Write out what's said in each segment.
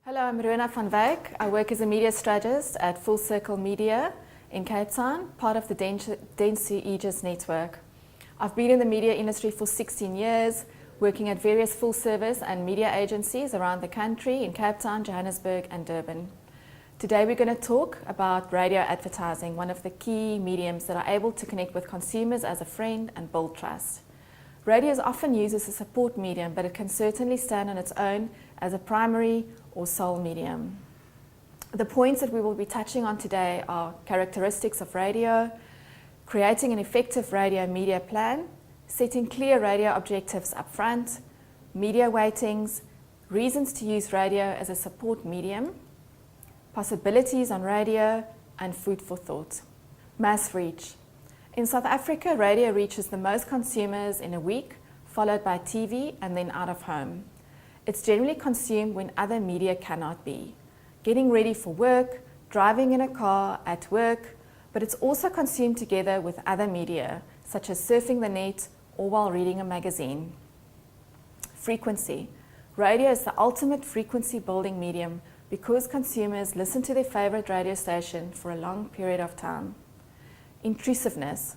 Hello, I'm Rona van Wyk. I work as a media strategist at Full Circle Media in Cape Town, part of the Dentsu Aegis network. I've been in the media industry for 16 years, working at various full service and media agencies around the country in Cape Town, Johannesburg and Durban. Today we're going to talk about radio advertising, one of the key mediums that are able to connect with consumers as a friend and build trust. Radio is often used as a support medium, but it can certainly stand on its own as a primary or sole medium. The points that we will be touching on today are characteristics of radio, creating an effective radio media plan, setting clear radio objectives up front, media weightings, reasons to use radio as a support medium, possibilities on radio, and food for thought. Mass reach. In South Africa, radio reaches the most consumers in a week, followed by TV and then out of home. It's generally consumed when other media cannot be. Getting ready for work, driving in a car, at work, but it's also consumed together with other media, such as surfing the net or while reading a magazine. Frequency. Radio is the ultimate frequency building medium because consumers listen to their favorite radio station for a long period of time. Intrusiveness.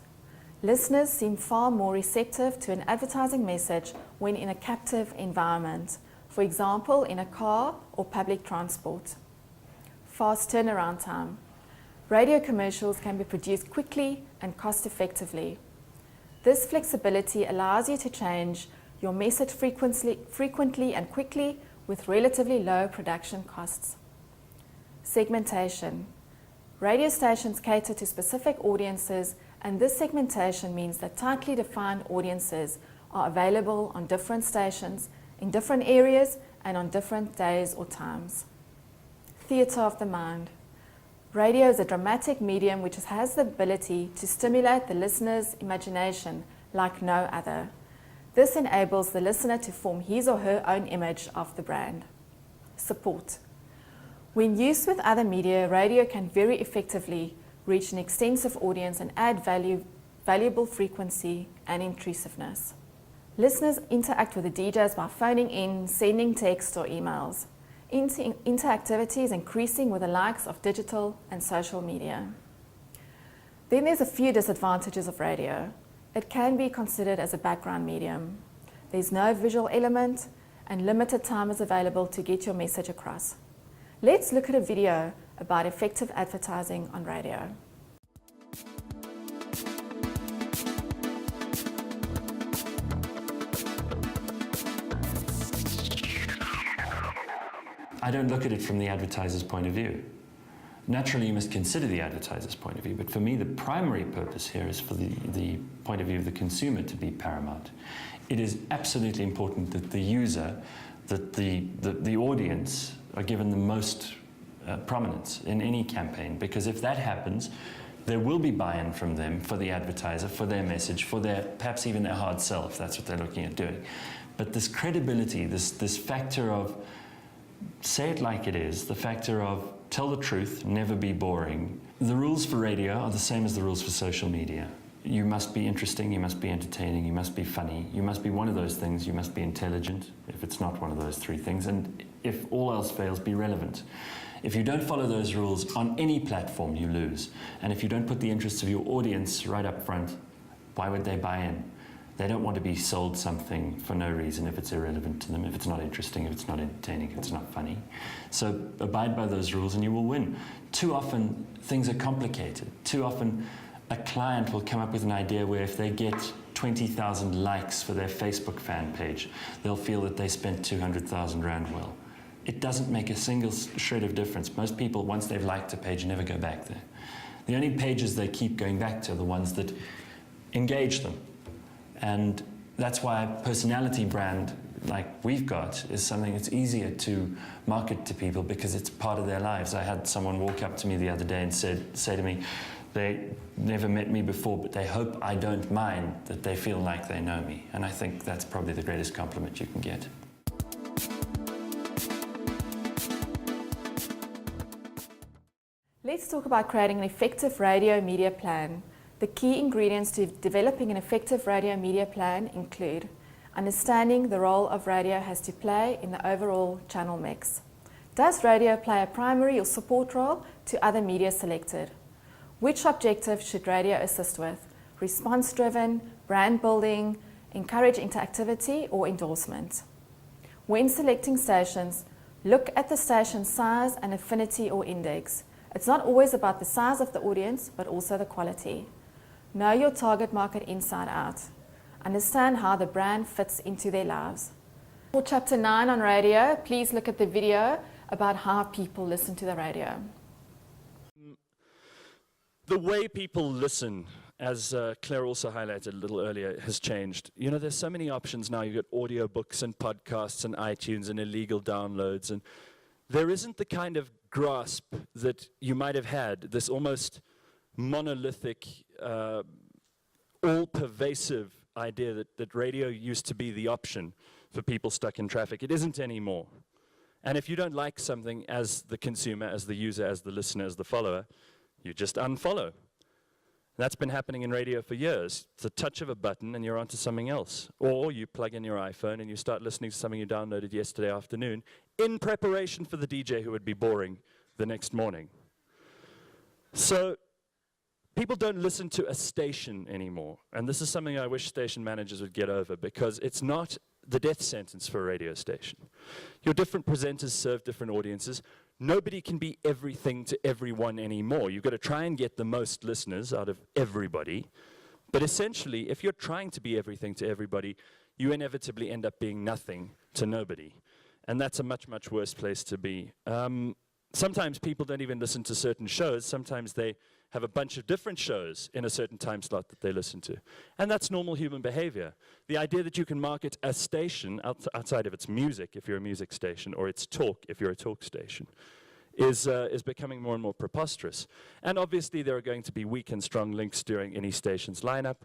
Listeners seem far more receptive to an advertising message when in a captive environment, for example, in a car or public transport. Fast turnaround time. Radio commercials can be produced quickly and cost effectively. This flexibility allows you to change your message frequently and quickly with relatively low production costs. Segmentation. Radio stations cater to specific audiences, and this segmentation means that tightly defined audiences are available on different stations, in different areas, and on different days or times. Theatre of the mind. Radio is a dramatic medium which has the ability to stimulate the listener's imagination like no other. This enables the listener to form his or her own image of the brand. Support. When used with other media, radio can very effectively reach an extensive audience and add valuable frequency and intrusiveness. Listeners interact with the DJs by phoning in, sending texts or emails. Interactivity is increasing with the likes of digital and social media. Then there's a few disadvantages of radio. It can be considered as a background medium. There's no visual element and limited time is available to get your message across. Let's look at a video about effective advertising on radio. I don't look at it from the advertiser's point of view. Naturally, you must consider the advertiser's point of view, but for me, the primary purpose here is for the point of view of the consumer to be paramount. It is absolutely important that the user, that the audience are given the most prominence in any campaign, because if that happens, there will be buy-in from them for the advertiser, for their message, for their perhaps even their hard sell, if that's what they're looking at doing. But this credibility, this factor of say it like it is, the factor of tell the truth, never be boring. The rules for radio are the same as the rules for social media. You must be interesting, you must be entertaining, you must be funny, you must be one of those things, you must be intelligent, if it's not one of those three things, and if all else fails, be relevant. If you don't follow those rules on any platform, you lose. And if you don't put the interests of your audience right up front, why would they buy in? They don't want to be sold something for no reason if it's irrelevant to them, if it's not interesting, if it's not entertaining, if it's not funny. So abide by those rules and you will win. Too often, things are complicated. Too often, a client will come up with an idea where if they get 20,000 likes for their Facebook fan page, they'll feel that they spent 200,000 Rand well. It doesn't make a single shred of difference. Most people, once they've liked a page, never go back there. The only pages they keep going back to are the ones that engage them. And that's why a personality brand like we've got is something that's easier to market to people because it's part of their lives. I had someone walk up to me the other day and say to me, they never met me before, but they hope I don't mind that they feel like they know me. And I think that's probably the greatest compliment you can get. Let's talk about creating an effective radio media plan. The key ingredients to developing an effective radio media plan include understanding the role of radio has to play in the overall channel mix, Does radio play a primary or support role to other media selected? Which objective should radio assist with? Response-driven, brand building, encourage interactivity, or endorsement? When selecting stations, look at the station size and affinity or index. It's not always about the size of the audience, but also the quality. Know your target market inside out. Understand how the brand fits into their lives. For Chapter 9 on radio, please look at the video about how people listen to the radio. The way people listen, as Claire also highlighted a little earlier, has changed. You know, there's so many options now. You've got audiobooks and podcasts and iTunes and illegal downloads. And there isn't the kind of grasp that you might have had, this almost monolithic, all-pervasive idea that radio used to be the option for people stuck in traffic. It isn't anymore. And if you don't like something as the consumer, as the user, as the listener, as the follower, you just unfollow. That's been happening in radio for years. It's a touch of a button and you're onto something else. Or you plug in your iPhone and you start listening to something you downloaded yesterday afternoon in preparation for the DJ who would be boring the next morning. So people don't listen to a station anymore. And this is something I wish station managers would get over, because it's not the death sentence for a radio station. Your different presenters serve different audiences. Nobody can be everything to everyone anymore. You've got to try and get the most listeners out of everybody. But essentially, if you're trying to be everything to everybody, you inevitably end up being nothing to nobody. And that's a much, much worse place to be. Sometimes people don't even listen to certain shows. Sometimes they have a bunch of different shows in a certain time slot that they listen to. And that's normal human behavior. The idea that you can market a station outside of its music, if you're a music station, or its talk, if you're a talk station, is becoming more and more preposterous. And obviously there are going to be weak and strong links during any station's lineup,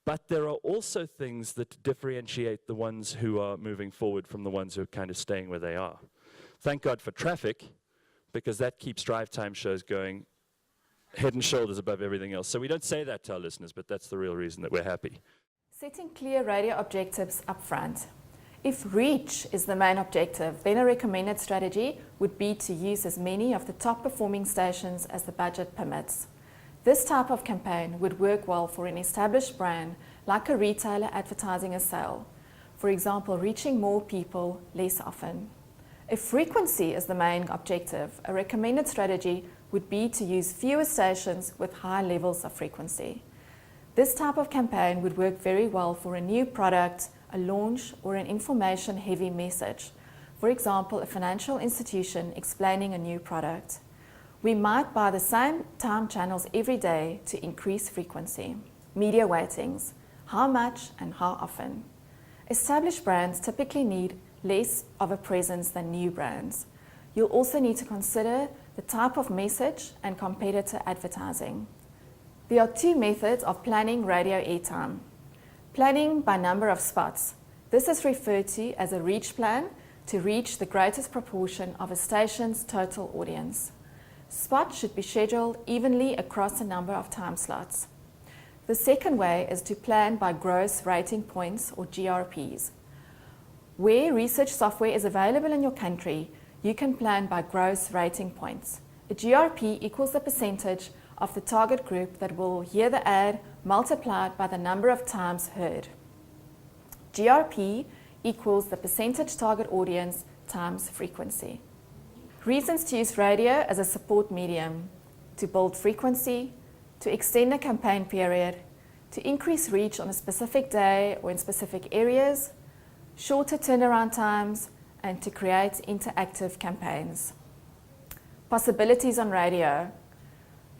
but there are also things that differentiate the ones who are moving forward from the ones who are kind of staying where they are. Thank God for traffic, because that keeps drive time shows going head and shoulders above everything else. So we don't say that to our listeners, but that's the real reason that we're happy. Setting clear radio objectives up front. If reach is the main objective, then a recommended strategy would be to use as many of the top performing stations as the budget permits. This type of campaign would work well for an established brand, like a retailer advertising a sale. For example, reaching more people less often. If frequency is the main objective, a recommended strategy would be to use fewer stations with high levels of frequency. This type of campaign would work very well for a new product, a launch, or an information-heavy message. For example, a financial institution explaining a new product. We might buy the same time channels every day to increase frequency. Media weightings, how much and how often. Established brands typically need less of a presence than new brands. You'll also need to consider the type of message and competitor advertising. There are two methods of planning radio airtime. Planning by number of spots. This is referred to as a reach plan, to reach the greatest proportion of a station's total audience. Spots should be scheduled evenly across a number of time slots. The second way is to plan by gross rating points, or GRPs. Where research software is available in your country, you can plan by gross rating points. A GRP equals the percentage of the target group that will hear the ad multiplied by the number of times heard. GRP equals the percentage target audience times frequency. Reasons to use radio as a support medium: to build frequency, to extend a campaign period, to increase reach on a specific day or in specific areas, shorter turnaround times, and to create interactive campaigns. Possibilities on radio.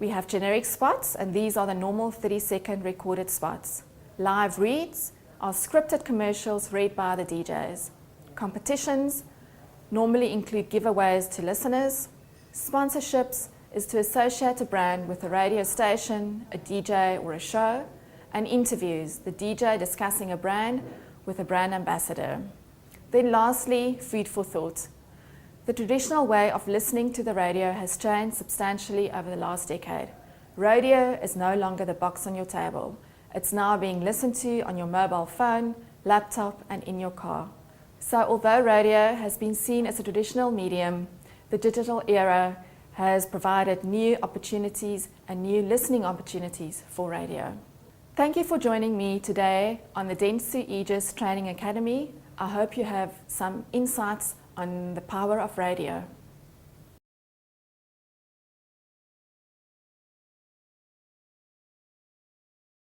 We have generic spots, and these are the normal 30-second recorded spots. Live reads are scripted commercials read by the DJs. Competitions normally include giveaways to listeners. Sponsorships is to associate a brand with a radio station, a DJ, or a show. And interviews, the DJ discussing a brand with a brand ambassador. Then lastly, food for thought. The traditional way of listening to the radio has changed substantially over the last decade. Radio is no longer the box on your table. It's now being listened to on your mobile phone, laptop, and in your car. So although radio has been seen as a traditional medium, the digital era has provided new opportunities and new listening opportunities for radio. Thank you for joining me today on the Dentsu Aegis Training Academy. I hope you have some insights on the power of radio.